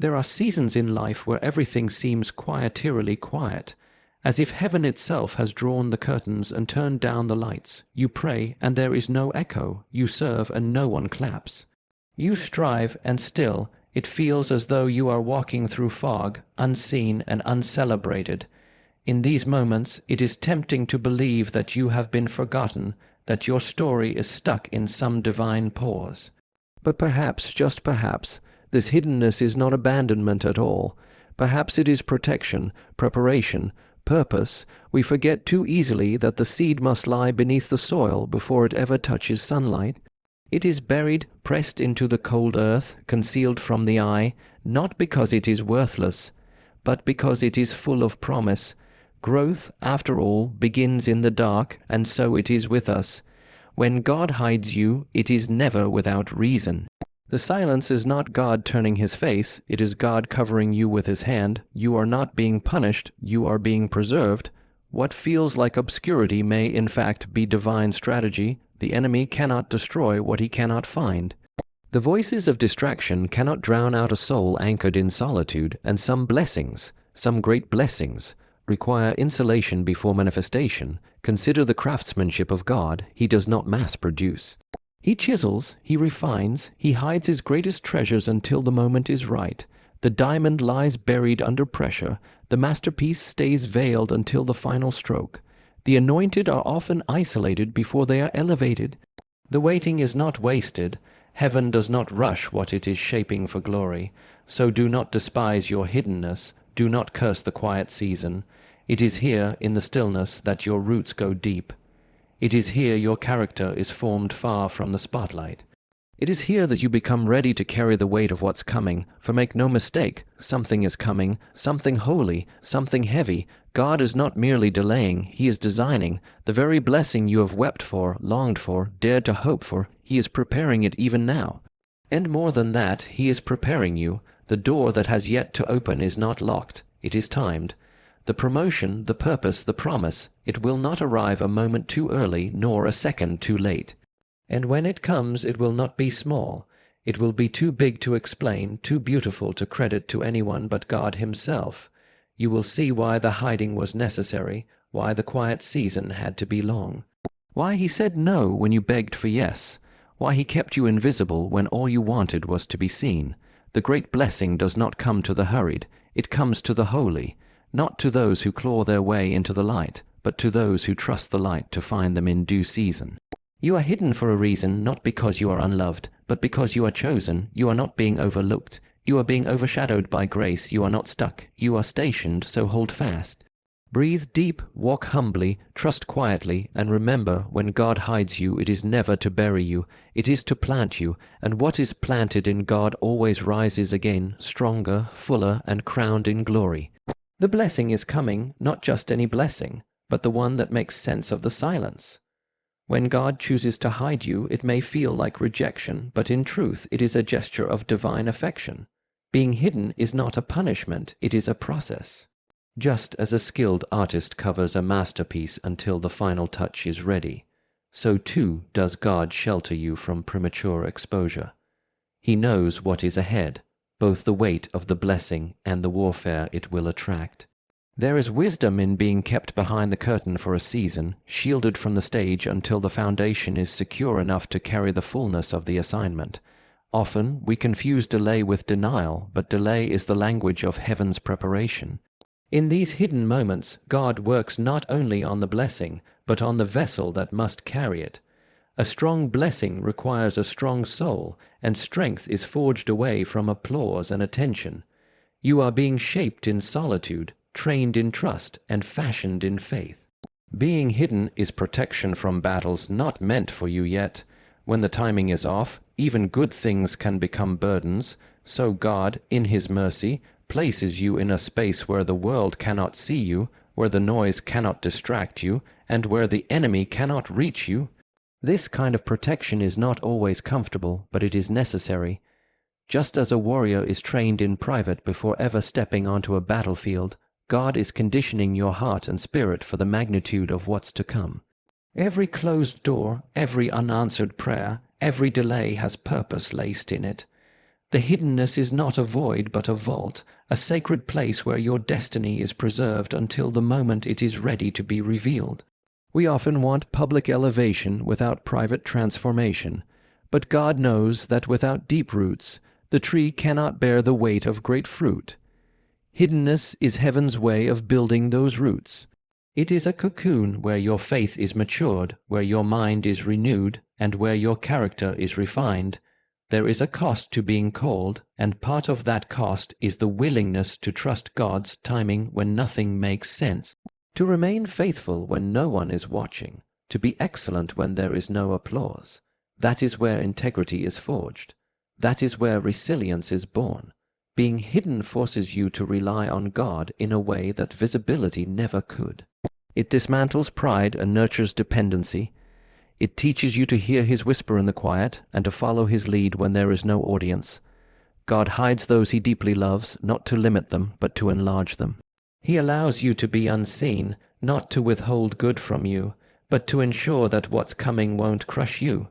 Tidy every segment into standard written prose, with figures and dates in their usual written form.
There are seasons in life where everything seems quietarily quiet, as if heaven itself has drawn the curtains and turned down the lights. You pray, and there is no echo. You serve, and no one claps. You strive, and still it feels as though you are walking through fog, unseen and uncelebrated. In these moments, it is tempting to believe that you have been forgotten, that your story is stuck in some divine pause. But perhaps, just perhaps, this hiddenness is not abandonment at all. Perhaps it is protection, preparation, purpose. We forget too easily that the seed must lie beneath the soil before it ever touches sunlight. It is buried, pressed into the cold earth, concealed from the eye, not because it is worthless, but because it is full of promise. Growth, after all, begins in the dark, and so it is with us. When God hides you, it is never without reason. The silence is not God turning his face, it is God covering you with his hand. You are not being punished, you are being preserved. What feels like obscurity may in fact be divine strategy. The enemy cannot destroy what he cannot find. The voices of distraction cannot drown out a soul anchored in solitude, and some blessings, some great blessings, require insulation before manifestation. Consider the craftsmanship of God. He does not mass produce. He chisels, he refines, he hides his greatest treasures until the moment is right. The diamond lies buried under pressure. The masterpiece stays veiled until the final stroke. The anointed are often isolated before they are elevated. The waiting is not wasted. Heaven does not rush what it is shaping for glory. So do not despise your hiddenness. Do not curse the quiet season. It is here, in the stillness, that your roots go deep. It is here your character is formed far from the spotlight. It is here that you become ready to carry the weight of what's coming, for make no mistake, something is coming, something holy, something heavy. God is not merely delaying, he is designing. The very blessing you have wept for, longed for, dared to hope for, he is preparing it even now. And more than that, he is preparing you. The door that has yet to open is not locked, it is timed. The promotion, the purpose, the promise, it will not arrive a moment too early, nor a second too late. And when it comes, it will not be small. It will be too big to explain, too beautiful to credit to anyone but God himself. You will see why the hiding was necessary, why the quiet season had to be long, why he said no when you begged for yes, why he kept you invisible when all you wanted was to be seen. The great blessing does not come to the hurried, it comes to the holy. Not to those who claw their way into the light, but to those who trust the light to find them in due season. You are hidden for a reason, not because you are unloved, but because you are chosen. You are not being overlooked. You are being overshadowed by grace. You are not stuck. You are stationed, so hold fast. Breathe deep, walk humbly, trust quietly, and remember, when God hides you, it is never to bury you. It is to plant you, and what is planted in God always rises again, stronger, fuller, and crowned in glory. The blessing is coming, not just any blessing, but the one that makes sense of the silence. When God chooses to hide you, it may feel like rejection, but in truth it is a gesture of divine affection. Being hidden is not a punishment, it is a process. Just as a skilled artist covers a masterpiece until the final touch is ready, so too does God shelter you from premature exposure. He knows what is ahead, both the weight of the blessing and the warfare it will attract. There is wisdom in being kept behind the curtain for a season, shielded from the stage until the foundation is secure enough to carry the fullness of the assignment. Often we confuse delay with denial, but delay is the language of heaven's preparation. In these hidden moments, God works not only on the blessing, but on the vessel that must carry it. A strong blessing requires a strong soul, and strength is forged away from applause and attention. You are being shaped in solitude, trained in trust, and fashioned in faith. Being hidden is protection from battles not meant for you yet. When the timing is off, even good things can become burdens, so God, in his mercy, places you in a space where the world cannot see you, where the noise cannot distract you, and where the enemy cannot reach you. This kind of protection is not always comfortable, but it is necessary. Just as a warrior is trained in private before ever stepping onto a battlefield, God is conditioning your heart and spirit for the magnitude of what's to come. Every closed door, every unanswered prayer, every delay has purpose laced in it. The hiddenness is not a void but a vault, a sacred place where your destiny is preserved until the moment it is ready to be revealed. We often want public elevation without private transformation, but God knows that without deep roots, the tree cannot bear the weight of great fruit. Hiddenness is heaven's way of building those roots. It is a cocoon where your faith is matured, where your mind is renewed, and where your character is refined. There is a cost to being called, and part of that cost is the willingness to trust God's timing when nothing makes sense, to remain faithful when no one is watching, to be excellent when there is no applause. That is where integrity is forged. That is where resilience is born. Being hidden forces you to rely on God in a way that visibility never could. It dismantles pride and nurtures dependency. It teaches you to hear his whisper in the quiet and to follow his lead when there is no audience. God hides those he deeply loves, not to limit them, but to enlarge them. He allows you to be unseen, not to withhold good from you, but to ensure that what's coming won't crush you.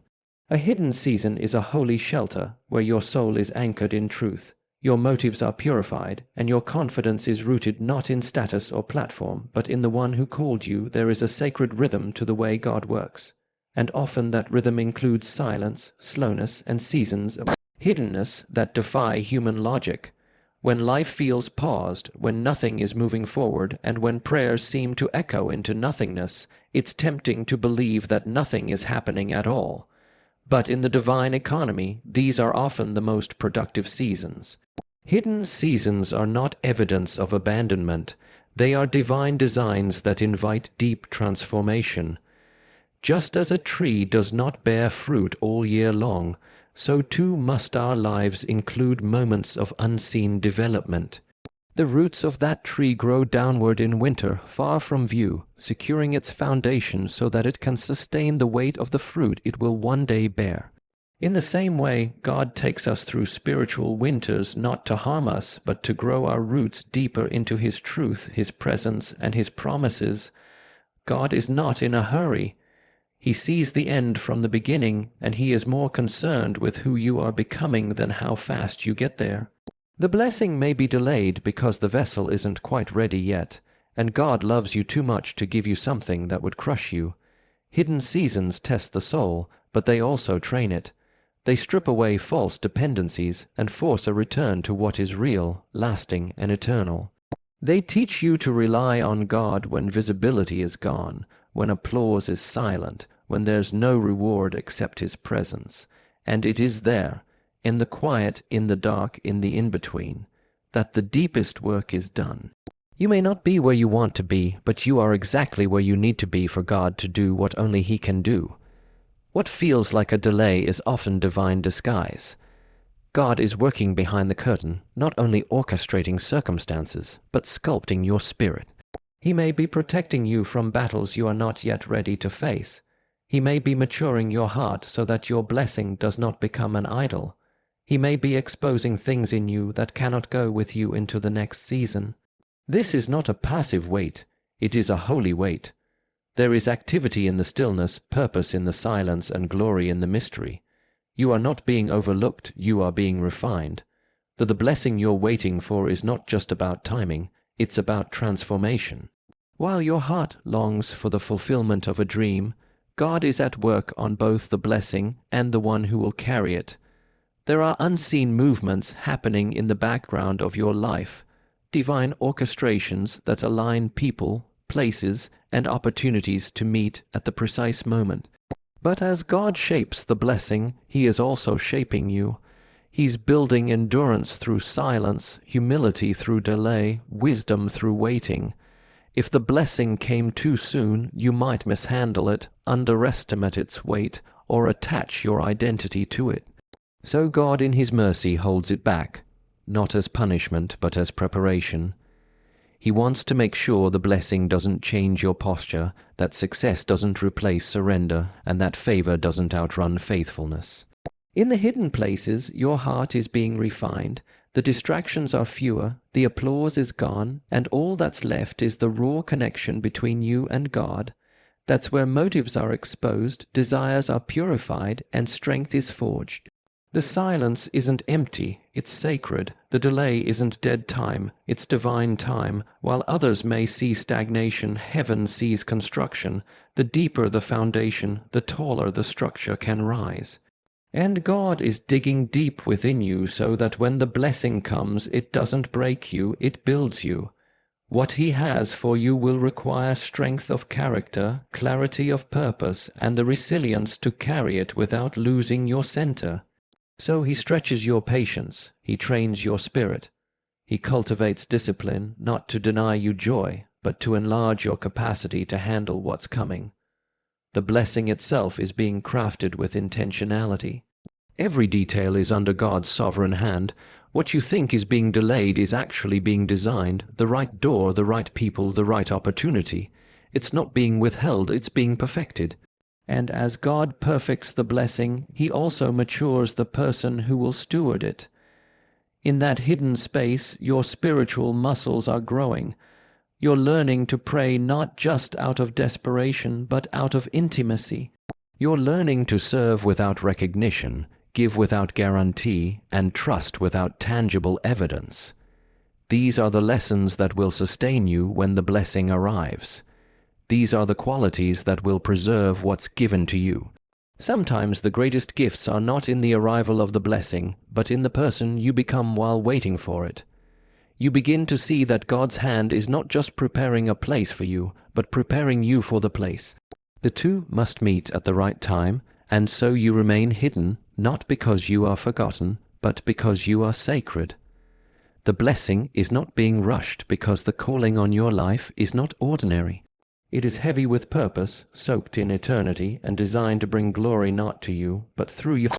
A hidden season is a holy shelter where your soul is anchored in truth. Your motives are purified, and your confidence is rooted not in status or platform, but in the one who called you. There is a sacred rhythm to the way God works, and often that rhythm includes silence, slowness, and seasons of hiddenness that defy human logic. When life feels paused, when nothing is moving forward, and when prayers seem to echo into nothingness, it's tempting to believe that nothing is happening at all. But in the divine economy, these are often the most productive seasons. Hidden seasons are not evidence of abandonment. They are divine designs that invite deep transformation. Just as a tree does not bear fruit all year long, so too must our lives include moments of unseen development. The roots of that tree grow downward in winter, far from view, securing its foundation so that it can sustain the weight of the fruit it will one day bear. In the same way, God takes us through spiritual winters not to harm us, but to grow our roots deeper into his truth, his presence, and his promises. God is not in a hurry. He sees the end from the beginning, and he is more concerned with who you are becoming than how fast you get there. The blessing may be delayed because the vessel isn't quite ready yet, and God loves you too much to give you something that would crush you. Hidden seasons test the soul, but they also train it. They strip away false dependencies and force a return to what is real, lasting, and eternal. They teach you to rely on God when visibility is gone, when applause is silent, when there's no reward except his presence. And it is there, in the quiet, in the dark, in the in-between, that the deepest work is done. You may not be where you want to be, but you are exactly where you need to be for God to do what only he can do. What feels like a delay is often divine disguise. God is working behind the curtain, not only orchestrating circumstances, but sculpting your spirit. He may be protecting you from battles you are not yet ready to face. He may be maturing your heart so that your blessing does not become an idol. He may be exposing things in you that cannot go with you into the next season. This is not a passive wait, it is a holy wait. There is activity in the stillness, purpose in the silence, and glory in the mystery. You are not being overlooked, you are being refined. The blessing you're waiting for is not just about timing, it's about transformation. While your heart longs for the fulfillment of a dream, God is at work on both the blessing and the one who will carry it. There are unseen movements happening in the background of your life, divine orchestrations that align people, places, and opportunities to meet at the precise moment. But as God shapes the blessing, he is also shaping you. He's building endurance through silence, humility through delay, wisdom through waiting. If the blessing came too soon, you might mishandle it, underestimate its weight, or attach your identity to it. So God in his mercy holds it back, not as punishment, but as preparation. He wants to make sure the blessing doesn't change your posture, that success doesn't replace surrender, and that favor doesn't outrun faithfulness. In the hidden places, your heart is being refined, the distractions are fewer, the applause is gone, and all that's left is the raw connection between you and God. That's where motives are exposed, desires are purified, and strength is forged. The silence isn't empty, it's sacred. The delay isn't dead time, it's divine time. While others may see stagnation, heaven sees construction. The deeper the foundation, the taller the structure can rise. And God is digging deep within you so that when the blessing comes, it doesn't break you, it builds you. What He has for you will require strength of character, clarity of purpose, and the resilience to carry it without losing your center. So He stretches your patience, He trains your spirit. He cultivates discipline, not to deny you joy, but to enlarge your capacity to handle what's coming. The blessing itself is being crafted with intentionality. Every detail is under God's sovereign hand. What you think is being delayed is actually being designed, the right door, the right people, the right opportunity. It's not being withheld, it's being perfected. And as God perfects the blessing, He also matures the person who will steward it. In that hidden space, your spiritual muscles are growing. You're learning to pray not just out of desperation, but out of intimacy. You're learning to serve without recognition, give without guarantee, and trust without tangible evidence. These are the lessons that will sustain you when the blessing arrives. These are the qualities that will preserve what's given to you. Sometimes the greatest gifts are not in the arrival of the blessing, but in the person you become while waiting for it. You begin to see that God's hand is not just preparing a place for you, but preparing you for the place. The two must meet at the right time, and so you remain hidden, not because you are forgotten, but because you are sacred. The blessing is not being rushed because the calling on your life is not ordinary. It is heavy with purpose, soaked in eternity, and designed to bring glory not to you, but through you.